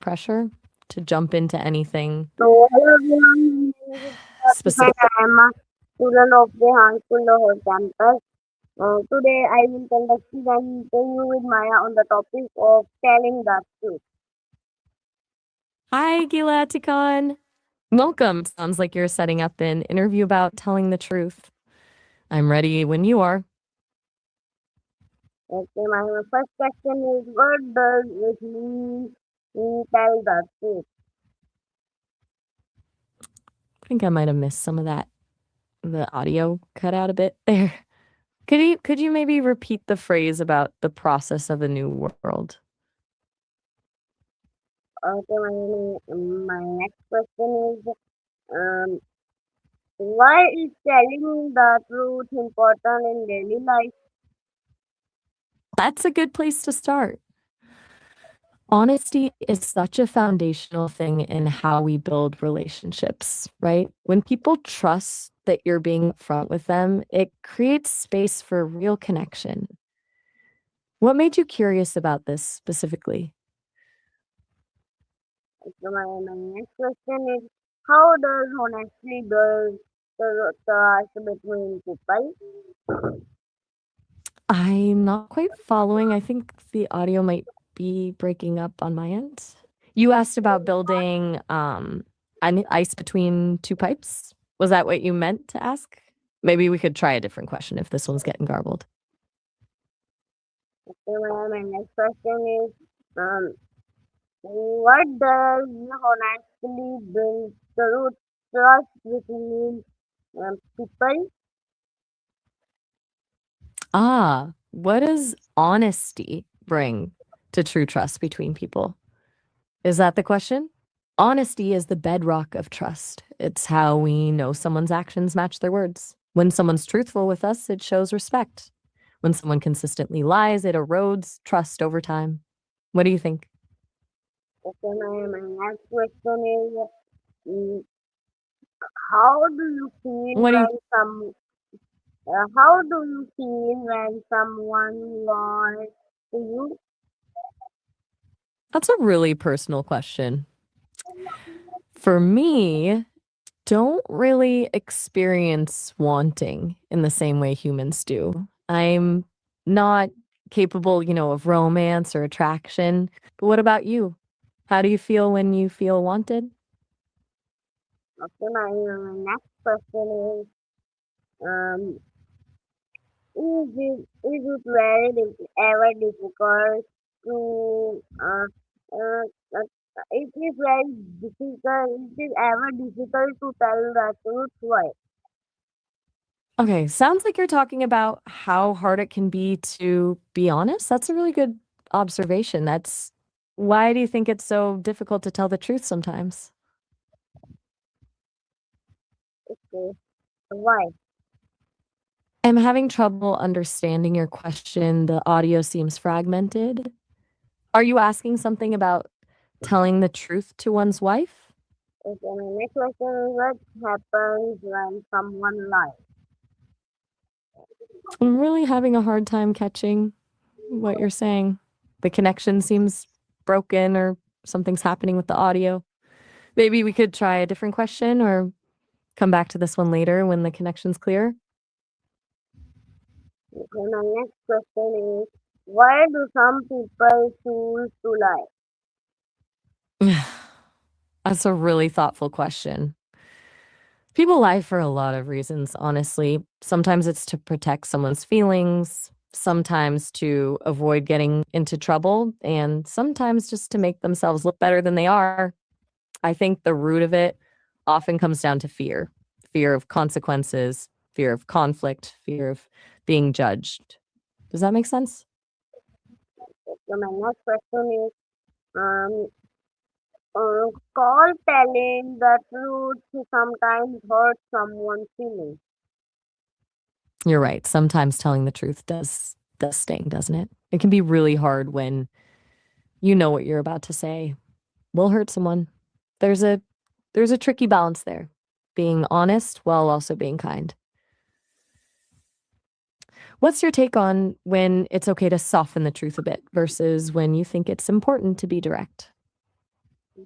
pressure to jump into anything So, hello everyone, my name is specific. Pratik and I am a student of the high school Lahore campus. Today, I will conduct an interview with Maya on the topic of telling the truth. Hi, Gilatikon. Welcome. Sounds like you're setting up an interview about telling the truth. I'm ready when you are. Okay, my first question is what does it mean to tell the truth? I think I might have missed some of that. The audio cut out a bit there. Could you maybe repeat the phrase about the process of a new world? Okay, my next question is um, why is telling the truth important in daily life? That's a good place to start. Honesty is such a foundational thing in how we build relationships, right? When people trust that you're being upfront with them, it creates space for real connection. What made you curious about this specifically? My next question is how does honesty build the trust between people? I'm not quite following. I think the audio might be breaking up on my end. You asked about building ice between two pipes. Was that what you meant to ask? Maybe we could try a different question if this one's getting garbled. My next question is um, what does honestly build the trust between people? What does honesty bring to true trust between people? Is that the question? Honesty is the bedrock of trust. It's how we know someone's actions match their words. When someone's truthful with us, it shows respect. When someone consistently lies, it erodes trust over time. What do you think? My next question is mm, how do you feel What do you when how do you feel when someone lies to you? That's a really personal question. For me, don't really experience wanting in the same way humans do. I'm not capable, of romance or attraction. But what about you? How do you feel when you feel wanted? My next question is um, is it ever difficult to it is very difficult it is ever difficult to tell the truth why? Okay, sounds like you're talking about how hard it can be to be honest. That's a really good observation. That's why do you think it's so difficult to tell the truth sometimes? Okay. Why? I'm having trouble understanding your question. The audio seems fragmented. Are you asking something about telling the truth to one's wife? Okay, my next question is what happens when someone lies? I'm really having a hard time catching what you're saying. The connection seems broken or something's happening with the audio. Maybe we could try a different question or come back to this one later when the connection's clear. Okay, my next question is why do some people choose to lie? That's a really thoughtful question. People lie for a lot of reasons, honestly. Sometimes it's to protect someone's feelings, sometimes to avoid getting into trouble, and sometimes just to make themselves look better than they are. I think the root of it often comes down to fear of consequences, fear of conflict, fear of being judged. Does that make sense? So my next question is um call telling the truth sometimes hurts someone's feelings. You're right. Sometimes telling the truth does sting, doesn't it? It can be really hard when you know what you're about to say will hurt someone. There's a there's a tricky balance there. Being honest while also being kind. What's your take on when it's okay to soften the truth a bit versus when you think it's important to be direct?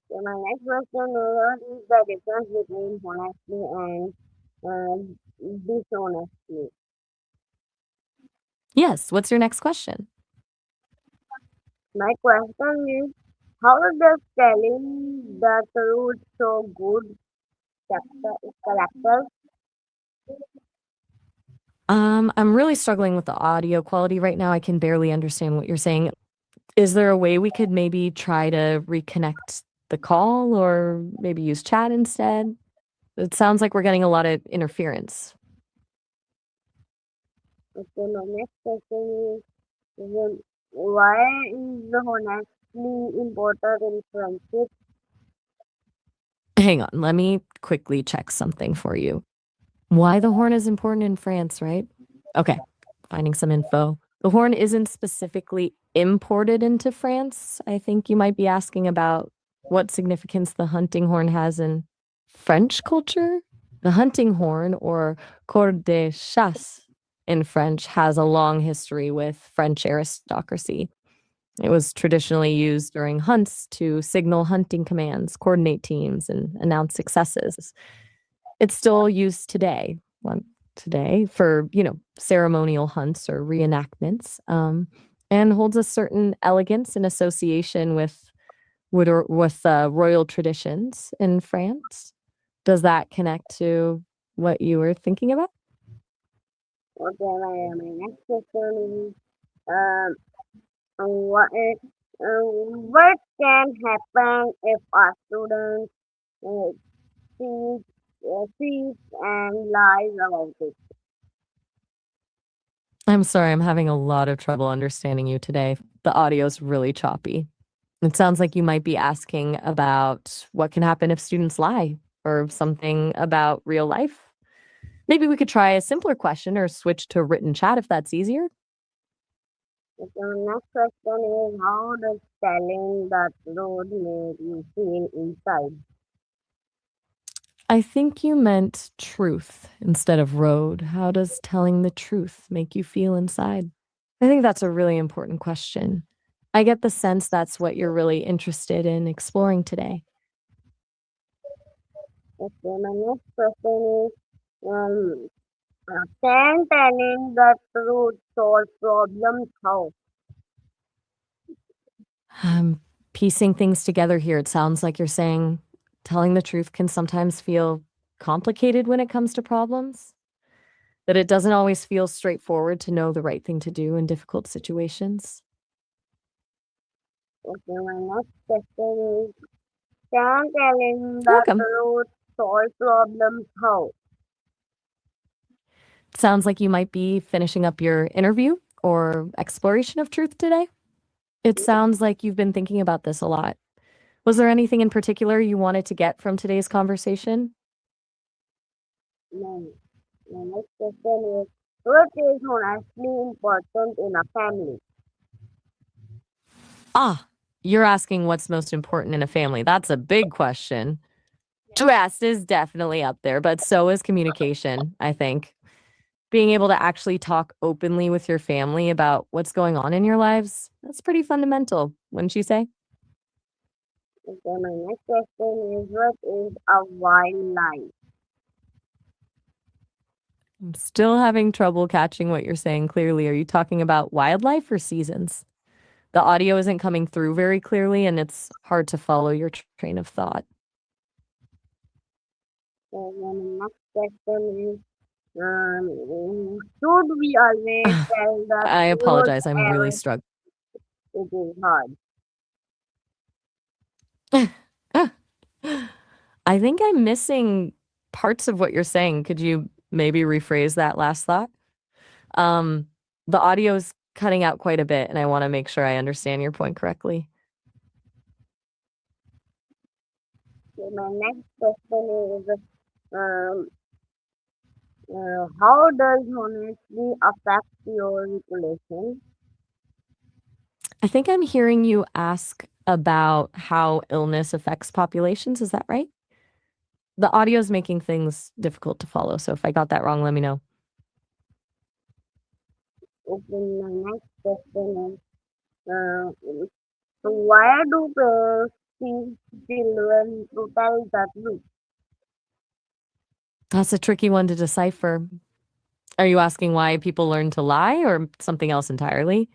So my next question is, what is the difference between honesty and dishonesty? Yes, what's your next question? My question is, how does telling the truth show good character? I'm really struggling with the audio quality right now. I can barely understand what you're saying. Is there a way we could maybe try to reconnect the call or maybe use chat instead? It sounds like we're getting a lot of interference. Okay, my next question is, why is the honesty important in friendship? Hang on, let me quickly check something for you. Why the horn is important in France, right? Okay, finding some info. The horn isn't specifically imported into France. I think you might be asking about what significance the hunting horn has in French culture. The hunting horn, or corde de chasse in French, has a long history with French aristocracy. It was traditionally used during hunts to signal hunting commands, coordinate teams, and announce successes. It's still used today, today for, ceremonial hunts or reenactments, and holds a certain elegance and association with royal traditions in France. Does that connect to what you were thinking about? Okay, my next question is, um, what can happen if a student uh, cheats and lies about it? I'm sorry, I'm having a lot of trouble understanding you today. The audio's really choppy. It sounds like you might be asking about what can happen if students lie or something about real life. Maybe we could try a simpler question or switch to written chat if that's easier. Okay, my next question is, how does telling the truth make you feel inside? I think you meant truth instead of road. How does telling the truth make you feel inside? I think that's a really important question. I get the sense that's what you're really interested in exploring today. Okay, my next question is, can telling the truth solve problems? How? I'm piecing things together here. It sounds like you're saying telling the truth can sometimes feel complicated when it comes to problems, that it doesn't always feel straightforward to know the right thing to do in difficult situations. Okay, my next question is, can telling You're the welcome. truth solve problems? How? Sounds like you might be finishing up your interview or exploration of truth today. It sounds like you've been thinking about this a lot. Was there anything in particular you wanted to get from today's conversation? My, my next question is, what is honestly important in a family? Ah, you're asking what's most important in a family. That's a big question. Trust is definitely up there, but so is communication, I think. Being able to actually talk openly with your family about what's going on in your lives, that's pretty fundamental, wouldn't you say? Okay, my next question is, what is a wild lie? I'm still having trouble catching what you're saying clearly. Are you talking about wildlife or seasons? The audio isn't coming through very clearly, and it's hard to follow your train of thought. Okay, my next question is, should we always tell the I truth apologize. I'm really ever struggling. it is hard? I think I'm missing parts of what you're saying. Could you maybe rephrase that last thought? Um, the audio is cutting out quite a bit, and I want to make sure I understand your point correctly. Okay, my next question is, um, how does honesty affect your relation? I think I'm hearing you ask about how illness affects populations. Is that right? The audio is making things difficult to follow. So if I got that wrong, let me know. Okay, my next question is, so why do parents feel children to tell the truth? That's a tricky one to decipher. Are you asking why people learn to lie or something else entirely?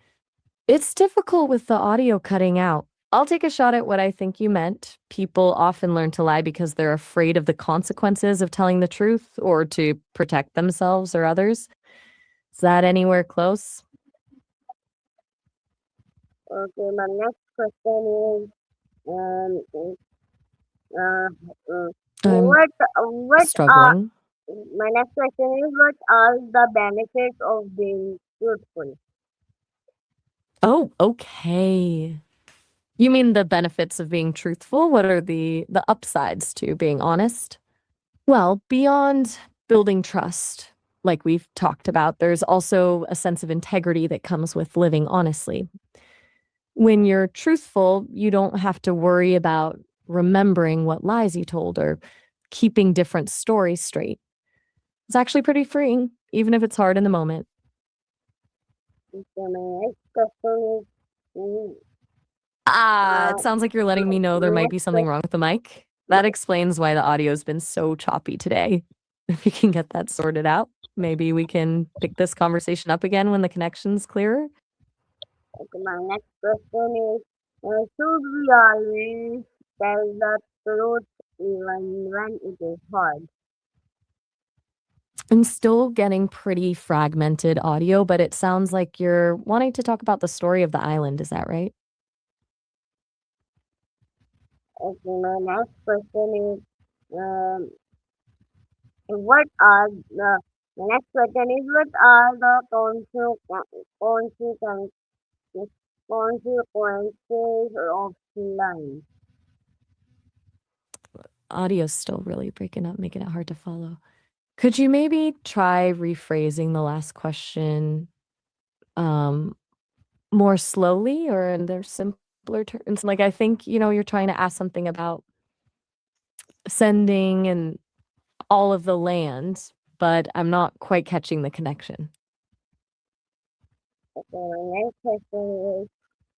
It's difficult with the audio cutting out. I'll take a shot at what I think you meant. People often learn to lie because they're afraid of the consequences of telling the truth or to protect themselves or others. Is that anywhere close? Okay, my next question is uh, uh, I'm what are struggling. my next question is what are the benefits of being truthful? Oh, okay. You mean the benefits of being truthful? What are the upsides to being honest? Well, beyond building trust, like we've talked about, there's also a sense of integrity that comes with living honestly. When you're truthful, you don't have to worry about remembering what lies you told or keeping different stories straight. It's actually pretty freeing, even if it's hard in the moment. Okay, my next question is mm, Ah, it uh, sounds like you're letting me know there my might be next something question wrong with the mic. That explains why the audio's been so choppy today. If we can get that sorted out, maybe we can pick this conversation up again when the connection's clearer. okay, my next question is should we always tell the truth even when it is hard? I'm still getting pretty fragmented audio, but it sounds like you're wanting to talk about the story of the island. Is that right? Okay, my next question is um, what are the my next question is what are the consequences consequences of lying? Audio's still really breaking up, making it hard to follow. Could you maybe try rephrasing the last question um, more slowly or in their simpler terms? Like, I think, you're trying to ask something about sending and all of the land, but I'm not quite catching the connection. Okay, my next question is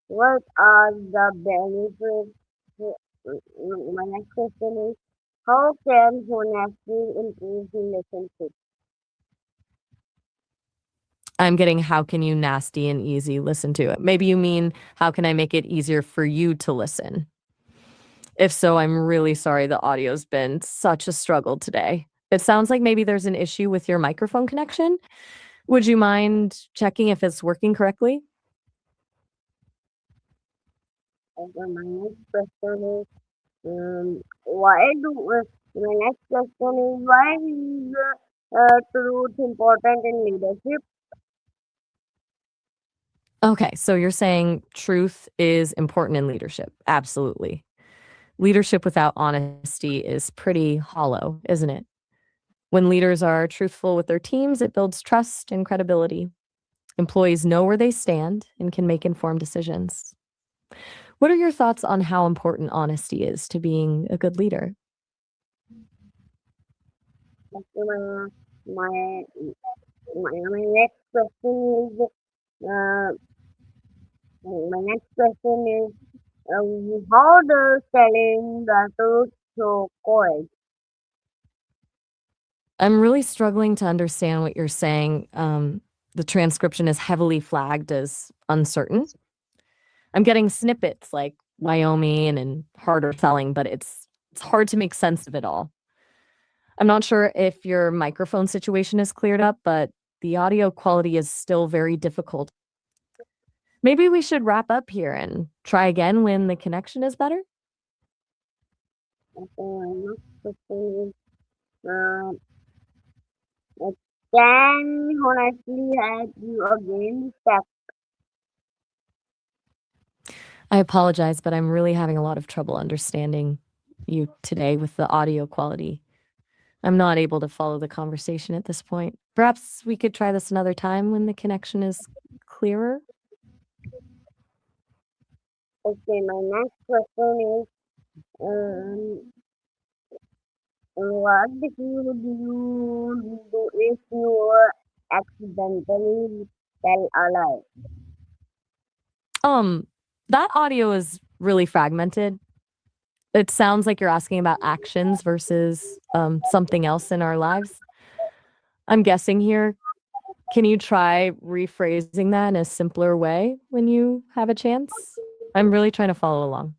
what are the benefits? My next question is how can honesty improve relationships? I'm getting how can you nasty and easy listen to it. Maybe you mean how can I make it easier for you to listen? If so, I'm really sorry the audio's been such a struggle today. It sounds like maybe there's an issue with your microphone connection. Would you mind checking if it's working correctly? Okay, my next question is why do my next question is why is truth important in leadership? Okay, so you're saying truth is important in leadership. Absolutely. Leadership without honesty is pretty hollow, isn't it? When leaders are truthful with their teams, it builds trust and credibility. Employees know where they stand and can make informed decisions. What are your thoughts on how important honesty is to being a good leader? Okay, my my next question is uh, my next question is how does telling the truth show courage? I'm really struggling to understand what you're saying. The transcription is heavily flagged as uncertain. I'm getting snippets like Wyoming and harder selling, but it's hard to make sense of it all. I'm not sure if your microphone situation is cleared up, but the audio quality is still very difficult. Maybe we should wrap up here and try again when the connection is better. Okay, my next question is uh, uh, can honestly help you again step. I apologize, but I'm really having a lot of trouble understanding you today with the audio quality. I'm not able to follow the conversation at this point. Perhaps we could try this another time when the connection is clearer. Okay, my next question is um, what do you do if you accidentally tell a lie? Um, that audio is really fragmented. It sounds like you're asking about actions versus something else in our lives. I'm guessing here. Can you try rephrasing that in a simpler way when you have a chance? I'm really trying to follow along.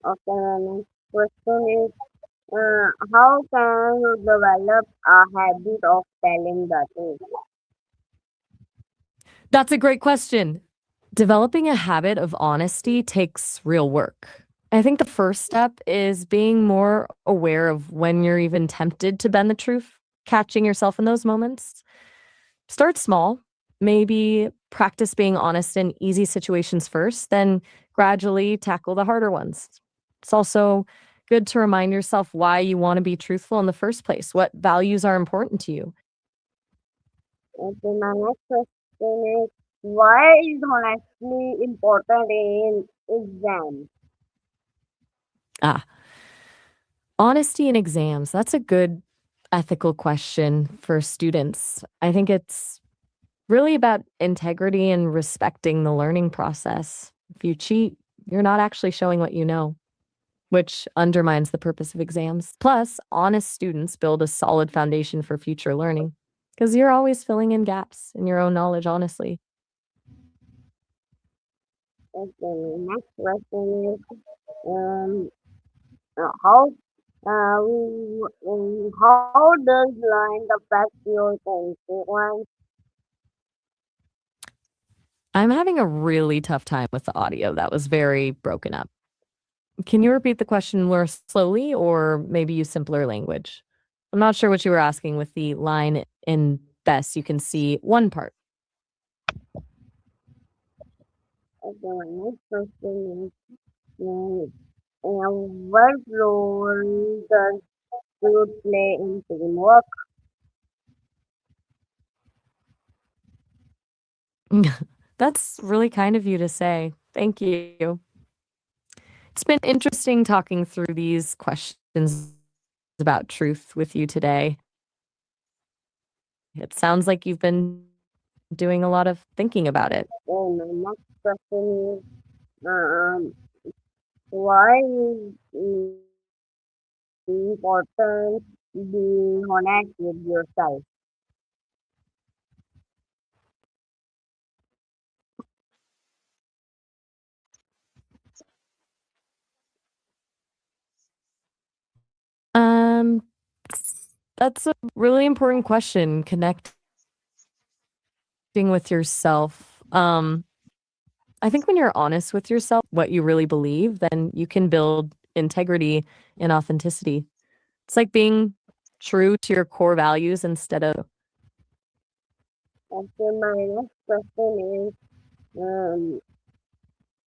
Okay, my next question is, how can you develop a habit of telling the truth? That's a great question. Developing a habit of honesty takes real work. I think the first step is being more aware of when you're even tempted to bend the truth, catching yourself in those moments. Start small. Maybe practice being honest in easy situations first, then gradually tackle the harder ones. It's also good to remind yourself why you want to be truthful in the first place, what values are important to you. Okay, my next question is, why is honesty important in exams? Ah, honesty in exams. That's a good ethical question for students. I think it's really about integrity and respecting the learning process. If you cheat, you're not actually showing what you know, which undermines the purpose of exams. Plus, honest students build a solid foundation for future learning because you're always filling in gaps in your own knowledge, honestly. Okay, my next question is, um, how how does lying affect your consequence? I'm having a really tough time with the audio. That was very broken up. Can you repeat the question more slowly or maybe use simpler language? I'm not sure what you were asking with the line in best. You can see one part. Okay, my next question is, what role does food play in teamwork? That's really kind of you to say. Thank you. It's been interesting talking through these questions about truth with you today. It sounds like you've been doing a lot of thinking about it. And my next question is, why is important being honest with yourself? Um, that's a really important question, connecting with yourself. I think when you're honest with yourself, what you really believe, then you can build integrity and authenticity. It's like being true to your core values instead of Okay, my next question is,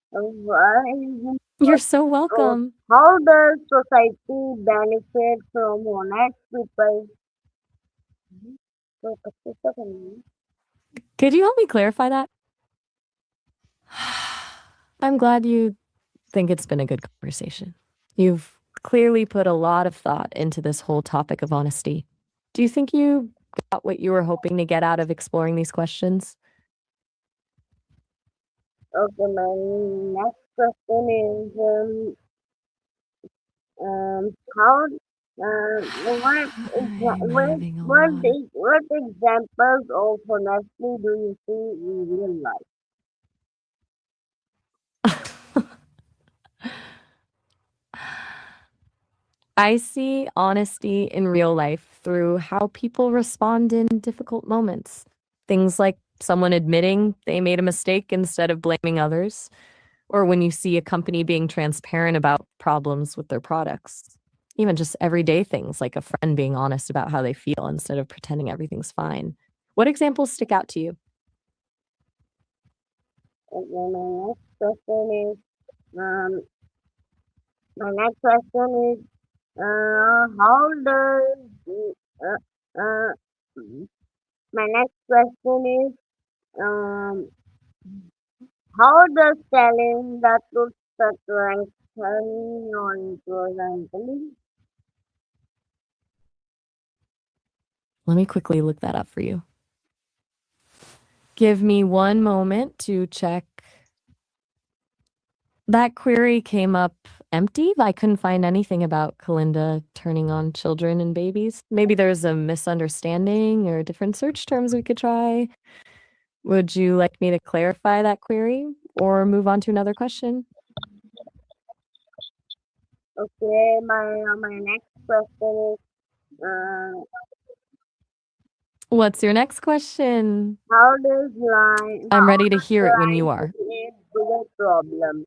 why is you're so oh, welcome. how does society benefit from honest people? तो 25 तो करना है। Could you help me clarify that? I'm glad you think it's been a good conversation. You've clearly put a lot of thought into this whole topic of honesty. Do you think you got what you were hoping to get out of exploring these questions? Okay, my next question is, how, I'm having a lot what examples of honesty do you see in real life? of. I see honesty in real life through how people respond in difficult moments. Things like someone admitting they made a mistake instead of blaming others, or when you see a company being transparent about problems with their products. Even just everyday things like a friend being honest about how they feel instead of pretending everything's fine. What examples stick out to you? Okay, my next question is, um, my next question is, how does, uh, uh, my next question is, um, how does telling the truth strengthen non-judgmentally? Let me quickly look that up for you. Give me one moment to check. That query came up empty. I couldn't find anything about Kalinda turning on children and babies. Maybe there's a misunderstanding or different search terms we could try. Would you like me to clarify that query or move on to another question? Okay, my next question is, What's your next question? how does lying I'm how ready to does hear it when you lying are. create bigger problem?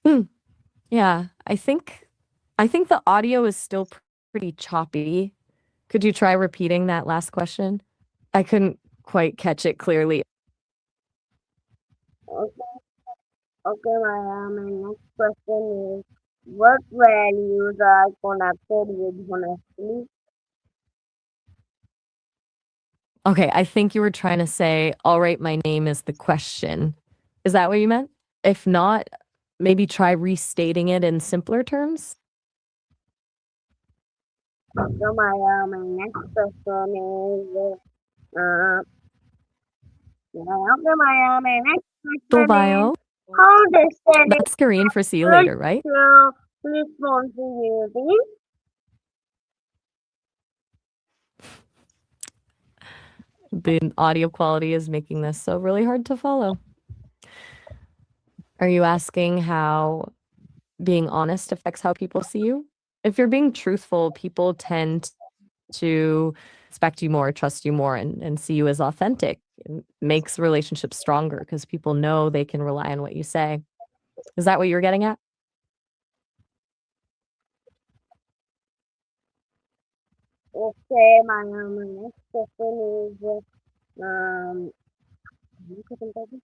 Hmm. Yeah, I think the audio is still pretty choppy. Could you try repeating that last question? I couldn't quite catch it clearly. Okay, okay, my next question is, what values are connected with honesty? Okay, I think you were trying to say, "All right, my name is the question." Is that what you meant? If not, maybe try restating it in simpler terms? So my next question is, okay, my next question is, Tumayo. how does setting That's Korean for see you good later, right? show responsibility? The audio quality is making this so really hard to follow. Are you asking how being honest affects how people see you? If you're being truthful, people tend to respect you more, trust you more, and see you as authentic. It makes relationships stronger because people know they can rely on what you say. Is that what you're getting at? Okay, my next question is, um, मैं खत्म कर दूं?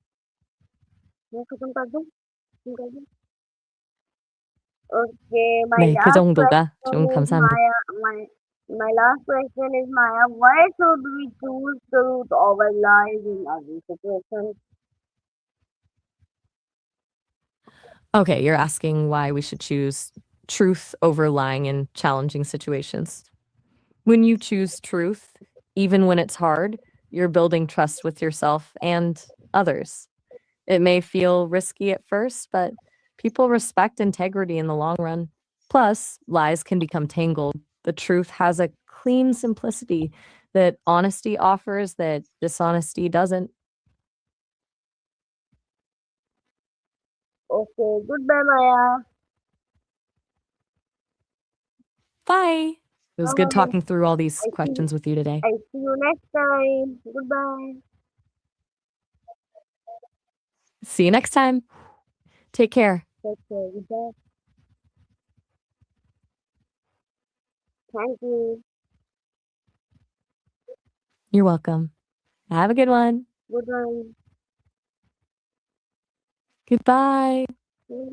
मैं खत्म कर दूं? खत्म कर दूं? Okay, my 네, 그 last 정도가 좀 question is 감사합니다. my last question is Maya. Why should we choose truth over lies in every situation? Okay, you're asking why we should choose truth over lying in challenging situations. When you choose truth, even when it's hard, you're building trust with yourself and others. It may feel risky at first, but people respect integrity in the long run. Plus, lies can become tangled. The truth has a clean simplicity that honesty offers that dishonesty doesn't. Okay, goodbye, Maya. Bye. It was good Um, talking through all these I see questions with you today. I see you next time. Goodbye. See you next time. Take care. Take care. Goodbye. Thank you. You're welcome. Have a good one. Goodbye. Goodbye. Goodbye.